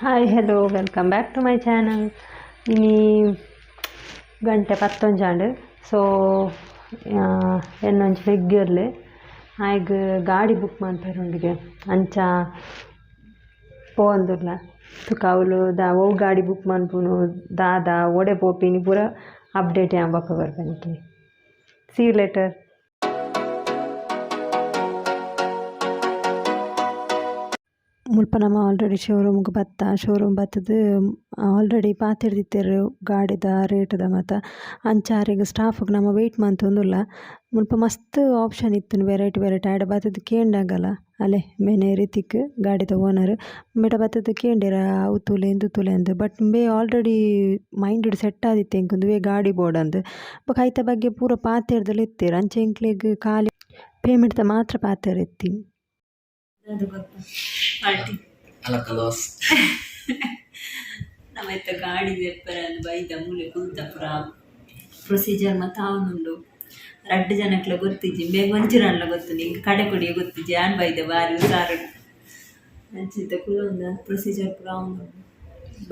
Hi hello welcome back to my channel. ಇನಿ ಗಂಟೆ 11 so ಎನ್ನೊಂಜಿ ಫೆಗ್ಗಿರ್ಲಿ ಆಯ್ಗ ಗಾಡಿ ಬುಕ್ ಮಾಡ್ತಾರೆ ಅಂಚ ಪೋಂದುಲ್ಲ ತುಕ ಅವಳು ಓ ಗಾಡಿ ಬುಕ್ ಮಾಡ್ಪುನು ದಾದ ಓಡೆ ಪೋಪಿನಿ ಪೂರ ಅಪ್ಡೇಟ್ಯಾಂಬಕ್ಕ ಬರ್ಪನಿಕೆ. See you later. ಮುಲ್ಪ ನಮ್ಮ ಆಲ್ರೆಡಿ ಶೋರೂಮ್ಗೆ ಶೋರೂಮ್ ಬತ್ತದು ಆಲ್ರೆಡಿ ಪಾತಿಡ್ದಿತ್ತೇರು ಗಾಡಿದ ರೇಟ್ದ ಮತ್ತು ಅಂಚಾರಿಗೆ ಸ್ಟಾಫ್ಗೆ ನಮ್ಮ ವೆಯ್ಟ್ ಮಂತೊಂದುಲ್ಲ. ಮುಲ್ಪ ಮಸ್ತ್ ಆಪ್ಷನ್ ಇತ್ತು ವೆರೈಟಿ ಆಡ ಬತ್ತದು ಕೇಂಡಾಗಲ್ಲ ಅಲೆ ಮೇನೆ ರೀತಿಕ್ ಗಾಡಿದ ಓನರ್ ಮೇಟ ಬತ್ತದು ಕೇಂಡಿರ ಅವು ತುಲೆ ಇಂದು ತುಲೆ ಅಂದು ಬಟ್ ಬೇ ಆಲ್ರೆಡಿ ಮೈಂಡ್ ಸೆಟ್ ಆದಿತ್ತೆ ಎಂಕೊಂದು ವೇ ಗಾಡಿ ಬೋರ್ಡ್ ಅಂದು ಬೊಕ ಐತ ಬಗ್ಗೆ ಪೂರ ಪಾತೇರ್ದಲ್ಲಿ ಇತ್ತೇರು ಅಂಚೆ ಎಂಕ್ಲೆಗ್ ಖಾಲಿ ಪೇಮೆಂಟ್ದ ಮಾತ್ರ ಪಾತೇರ್ ಎತ್ತೀನಿ. ಪಾರ್ಟಿ ನಮ್ಮತ್ತ ಗಾಡಿ ದೆಪ್ಪರ ಬೈದ ಮೂಲೆ ಕುಂತ ಪುರ ಪ್ರೊಸೀಜರ್ ಮತ್ತು ಅವನುಂಡು 2 ಜನಕ್ಲ ಗೊತ್ತಿಜ್ಜಿ ಬೇಗ ಒಂಚೂರಲ್ಲ ಗೊತ್ತು ನಿಂಗೆ ಕಡೆ ಕೊಡಿಯೇ ಗೊತ್ತಿಜ್ಜಿ ಆನ್ ಬೈದೆ ಬಾರಿ ಉಸಾರಡು ಅಂಚಿದ್ದ ಪುರ ಒಂದು ಪ್ರೊಸೀಜರ್ ಪುರ ಅವನು.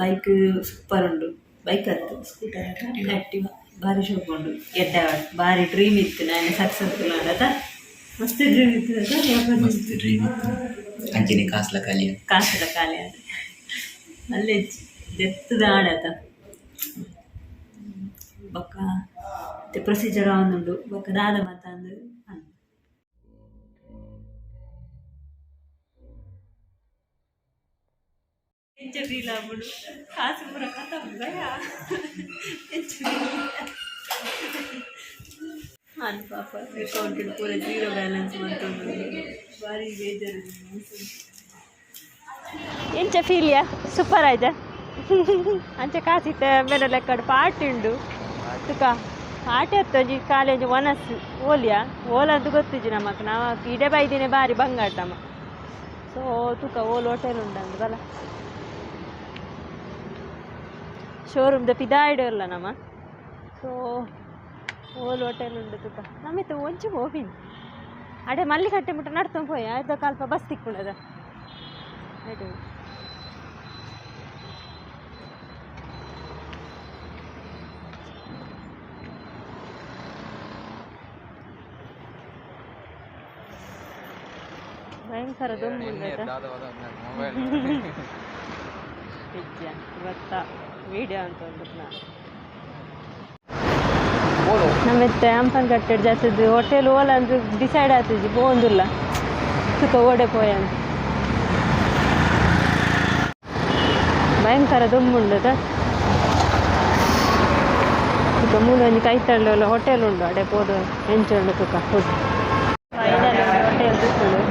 ಬೈಕ್ ಸೂಪರ್ ಉಂಡು, ಬೈಕ್ ಅತ್ತು ಸ್ಕೂಟರ್ ಆ್ಯಕ್ಟಿವ್ ಭಾರಿ ಶೋಕ್ ಉಂಡು. ಎಡ್ಡ ಭಾರಿ ಡ್ರೀಮ್ ಇತ್ತು ನಾನು ಸಕ್ಸಸ್ಫುಲ್ ಆಡದ ಮಸ್ತ್ ಡ್ರೀಮ್ ಇತ್ತು ಮಸ್ತ್ ಡ್ರೀಮ್ ಇತ್ತು ಅಂಚನೆ ಕಾಸ್ಲ ಖಾಲಿ ಆದ ಅಲ್ಲೇ ದೆತ್ತದ ಆಡತ ಬೊಕ್ಕ ಪ್ರೊಸೀಜರ್ ಅವನುಂಡು ಬೊಕ್ಕ ದಾದ ಮಾತಂದು ಫೀಲ್ ಆಗ್ಬಿಡು ಕಾಸು ಪೂರ ಖತಮ್ ಭಯ ಹಾಂ ಪಾಪ ಅಕೌಂಟಿಗೆ ಪೂರ 0 ಬ್ಯಾಲೆನ್ಸ್ ಮಾಡ್ಕೊಂಡು ಭಾರಿ ಬೇಜಾರು. ಎಂಚ ಫೀಲಿಯಾ ಸೂಪರ್ ಆಯ್ತಾ ಅಂಚ ಕಾಸಿತ್ತ ಮೇಲೆ ಲೆಕ್ಕಡು ಪಾರ್ಟಿ ಉಂಡು ತುಕ ಪಾರ್ಟಿ ಹತ್ತೊಂಜಿ ಕಾಲೇಜ್ ಒನಸ್ ಓಲಿಯಾ ಓಲಂತ ಗೊತ್ತಿಜ್ಜಿ ನಮಕ್ ನಾವು ಇಡೆ ಬೈದಿನೇ ಭಾರಿ ಬಂಗಾಟಮ್ಮ. ಸೊ ತುಕ ಓಲ್ ಹೋಟೆಲ್ ಉಂಡಂದು ಬಲ ಶೋರೂಮ್ದ ಪಿದಾಯ್ಡು ಇಲ್ಲ ನಮ್ಮ. ಸೊ ಓಲ್ ಹೋಟೆಲ್ ಉಂಡು ತುಕ ನಮ್ಮಿತ್ತ ಒಂಚು ಹೋಗಿನಿ ಅಡೆ ಮಲ್ಲಿ ಕಟ್ಟೆ ಮುಟ್ಟ ನಡ್ಕೊಂಡು ಹೋಯ್ ಅರ್ಧ ಕಾಲ್ಪ ಬಸ್ ತಿಕ್ಕೊಂಡದ ಆಯ್ತು. ಭಯಂಕರ ದುಮ್ಮುಂಡದ ಇವತ್ತ ವಿಡಿಯೋ ಅಂತ ಅಂದ್ಬಿಟ್ಟು ನಾನು ನಮ್ಮತ್ತೆ ಅಂಪನ್ ಕಟ್ಟೆಡ್ ಜಾತದ್ದು ಹೋಟೆಲ್ ಓಲ ಅಂತ ಡಿಸೈಡ್ ಆಗ್ತಿದ್ವಿ ಬೋಂದಿಲ್ಲ ಸುತ್ತ ಓಡೆ ಪೋಯ ಅಂತ ಭಯಂಕರ ದುಮ್ಮುಂಡದ ಸುತ್ತ ಮೂಲೊಂದು ಕೈ ತಳ್ಳ ಹೋಟೆಲ್ ಉಂಡು ಅಡೆ ಪೋದು ಎಂಚುಂಡು ತುಕ ಫುಡ್ ಫೈನಲ್ ಹೋಟೆಲ್ ತುಕ್ಕುಡು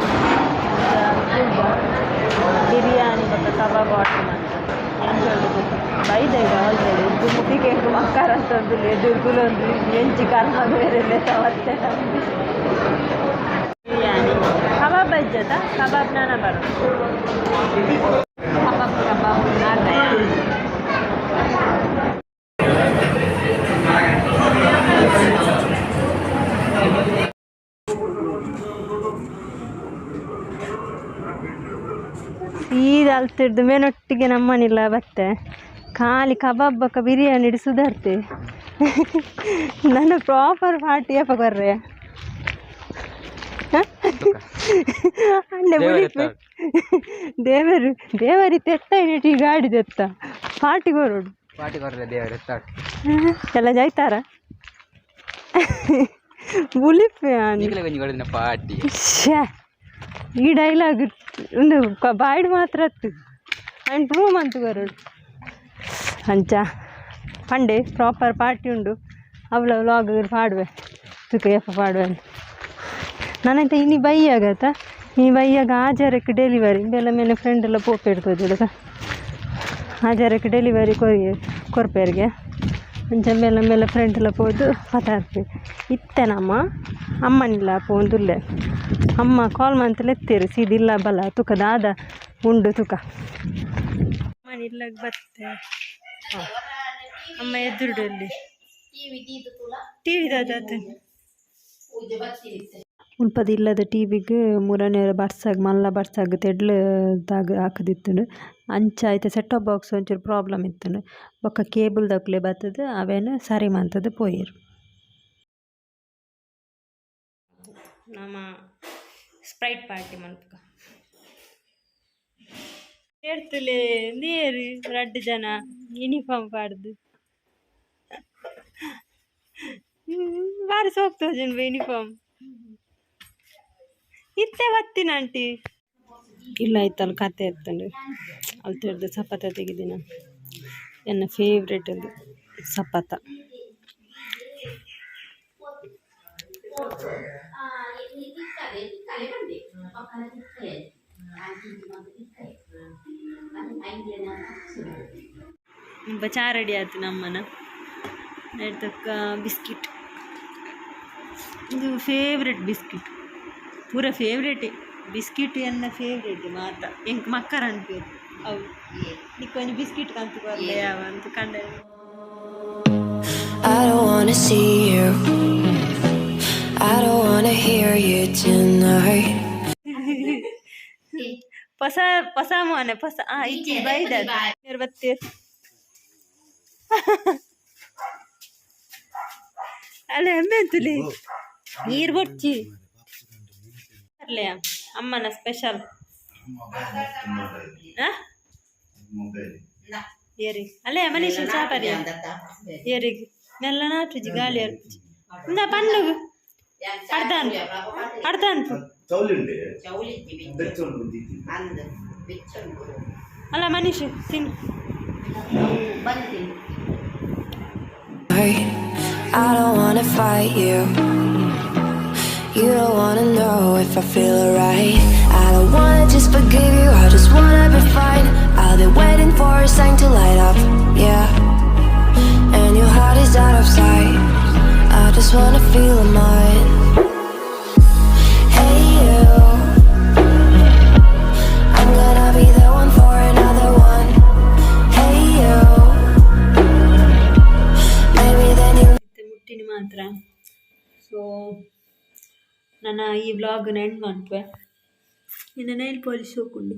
ಬಿರಿಯಾನಿ ಮತ್ತು ಕಬಾಬ್ ಆರ್ಡರ್ ಮಾಡ್ತಾರೆ ಎಂಚುಂಡು ತುಕ ಬೈದಾಗ ಆಲ್ರೆಡಿ ಇದು ಮುಖಿಗೆ ಮಕ್ಕಾರ ಅಂತ ಒಂದು ಎದುರುಗುಲೊಂದು ಎಂಚಿ ಕರ್ಮ ಬೇರೆ ತವತ್ತೆ ಬಿರಿಯಾನಿ ಕಬಾಬ್ ಇಜ್ಜದ ಕಬಾಬ್ ನಾನ ಬರೋದು ಕಬಾಬ್ ಸೀದಾ ಅಲ್ತಿಡ್ದು ಮೇನೊಟ್ಟಿಗೆ ನಮ್ಮನಿಲ್ಲ ಬತ್ತೆ ಖಾಲಿ ಕಬಾಬ್ ಬಕ್ಕ ಬಿರಿಯಾನಿ ಇಡಿ ಸುಧಾರ್ತೆ ನನ್ನ ಪ್ರಾಪರ್ ಪಾರ್ಟಿ ಅಪ್ಪ ಬರ್ರೆ ಅಂಡೆ ಉಳಿಪೆ ದೇವರಿ ತೆತ್ತ ಇಟ್ಟು ಗಾಡಿ ತೆತ್ತ ಪಾರ್ಟಿ ಕೊರೋಡು ಎಲ್ಲ ಜಾಯ್ತಾರ ಉಳಿಪೆ ಪಾರ್ಟಿ ಈ ಡೈಲಾಗ್ ಒಂದು ಬಾಯ್ಡ್ ಮಾತ್ರ ಅತ್ತು ಆ್ಯಂಡ್ ಪ್ರೂವ್ ಅಂತ ಬರೋಡು ಅಂಚ ಪಂಡೆ ಪ್ರಾಪರ್ ಪಾರ್ಟಿ ಉಂಡು ಅವಳ ವ್ಲಾಗ್ ಪಾಡುವೆ ತುಕ ಎಪ್ಪ ಪಾಡುವೆ ಅಂತ ನಾನಂತ ಇನ್ನು ಬೈ ಆಗತ್ತ ಈ ಬೈಯಾಗ ಆಜಾರಕ್ಕೆ ಡೆಲಿವರಿ ಬೆಲ್ಲ ಮೇಲೆ ಫ್ರೆಂಡ್ ಎಲ್ಲ ಪೋಪೆ ಇಡ್ತೋದಿಲ್ಲ ಆಜಾರಕ್ಕೆ ಡೆಲಿವರಿ ಕೊರ್ಪೇರಿಗೆ ಅಂಚ ಮೇಲೆ ಫ್ರೆಂಡ್ ಎಲ್ಲ ಪೋದು ಪತಾರ್ಪೆ ಇತ್ತೆ ನಮ್ಮ ಅಮ್ಮನಿಲ್ಲ ಪೋಂದುಲ್ಲೆ ಅಮ್ಮ ಕಾಲ್ ಮಂತಲ್ಲಿ ಎತ್ತೀರು ಸೀದಿಲ್ಲ ಬಲ ತುಕ ದಾದ ಉಂಡು ತುಕ ಅಮ್ಮನಿಲ್ಲ ಬತ್ತೆ ಅಮ್ಮ ಎದುರುಡಲ್ಲಿ ಟಿ ವಿ ದಾದ ಉಲ್ಪದ ಇಲ್ಲದ ಟಿವಿಗೆ ಮೂರನೇ ಬರ್ಸಾಗ ಮಲ್ಲ ಬರ್ಸಾಗ ತೆಡ್ಲದಾಗ ಹಾಕದಿತ್ತು ಅಂಚ ಆಯ್ತು ಸೆಟ್ ಟಾಪ್ ಬಾಕ್ಸ್ ಒಂಚೂರು ಪ್ರಾಬ್ಲಮ್ ಇತ್ತು ಬೊಕ್ಕ ಕೇಬಲ್ ದಕ್ಲೆ ಬರ್ತದೆ ಅವೇನು ಸರಿ ಮಂತದ್ದು ಪೋಯಿರು ನಮ್ಮ ಸ್ಪ್ರೈಟ್ ಪಾರ್ಟಿ ಮನ್ಪುಗ ಹೇಳ್ತಲೇ ನೀರು 2 ಜನ ಯೂನಿಫಾರ್ಮ್ ಪಾಡ್ದು ಬಾರಿ ಸೋಗ್ತದೆ ಜನ ಯೂನಿಫಾರ್ಮ್ ಇತ್ತೆ ಬತ್ತಿನ ಆಂಟಿ ಇಲ್ಲ ಆಯ್ತಲ್ಲ ಕತೆ ಇರ್ತಂಡು ಅಲ್ಲಿ ತೆರೆದು ಸಪಾತ ತೆಗಿದಿನ ನನ್ನ ಫೇವ್ರೆಟ್ ಅದು ಸಪಾತ ಚಾ ರೆಡಿ ಆಯ್ತು ನಮ್ಮನ ತಕ್ಕ ಬಿಸ್ಕಿಟ್ ಇದು ಫೇವ್ರೆಟ್ ಬಿಸ್ಕಿಟ್ ಪೂರ ಫೇವ್ರೇಟೇ ಬಿಸ್ಕಿಟ್ ಎನ್ನ ಫೇವ್ರೇಟ್ ಮಾತ ಎಂಕ್ ಮಕ್ಕರ ಅನ್ಪೇರು ಅವು ನಿಕ್ಕೊಂದು ಬಿಸ್ಕಿಟ್ ಕಂತು ಬರಲೆ ಯಾವ ಅಂತ ಕಂಡ I don't wanna see you. I don't wanna hear you tonight. ಹೊಸ ಮನೆ ಹೊಸ ಇಚ್ಚಿ ಬೈದ ನೀರು ಬತ್ತೀರ್ ಅಲ್ಲ ಎಮ್ಮೆ ಅಂತಲಿ ನೀರು ಬಡ್ಚಿ ಅಲ್ಲೇ ಅಮ್ಮನ ಸ್ಪೆಷಲ್ ಏರಿ ಅಲ್ಲೇ ಮನೀಷ ಚಾಪರಿ ಏರಿಗೆ ನೆಲ್ಲ ನಾಟುಜಿ ಗಾಳಿ ಅರ್ಪುಜಿ ಇಂದ ಪನ್ನುಗು ಅರ್ಧ ಅಲ್ಲ ಮನೀಷ್ ತಿನ್ನು I don't wanna fight you. You don't wanna know if I feel alright. I don't wanna just forgive you, I just wanna be fine. I'll be waiting for a sign to light up, yeah. And your heart is out of sight. I just wanna feel mine. Hey you, I'm gonna be the one for another one. Hey you, maybe then you ಮುಟ್ಟಿನ ಮಾತ್ರ so ನನ್ನ ಈ ವ್ಲಾಗ್ನ end ಮಾಡ್ತವೆ ಇನ್ನು nail polish ಹೋಗ್ಕೊಂಡು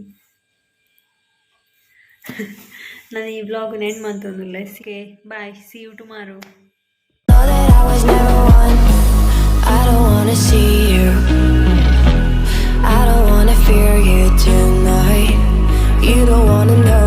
ನಾನು ಈ ವ್ಲಾಗ್ನ ಎಂಡ್ ಮಾಡ್ತಂದಿಲ್ಲ see bye see you tomorrow know that I was never one. I don't wanna see you. I don't wanna fear you tonight. You don't wanna know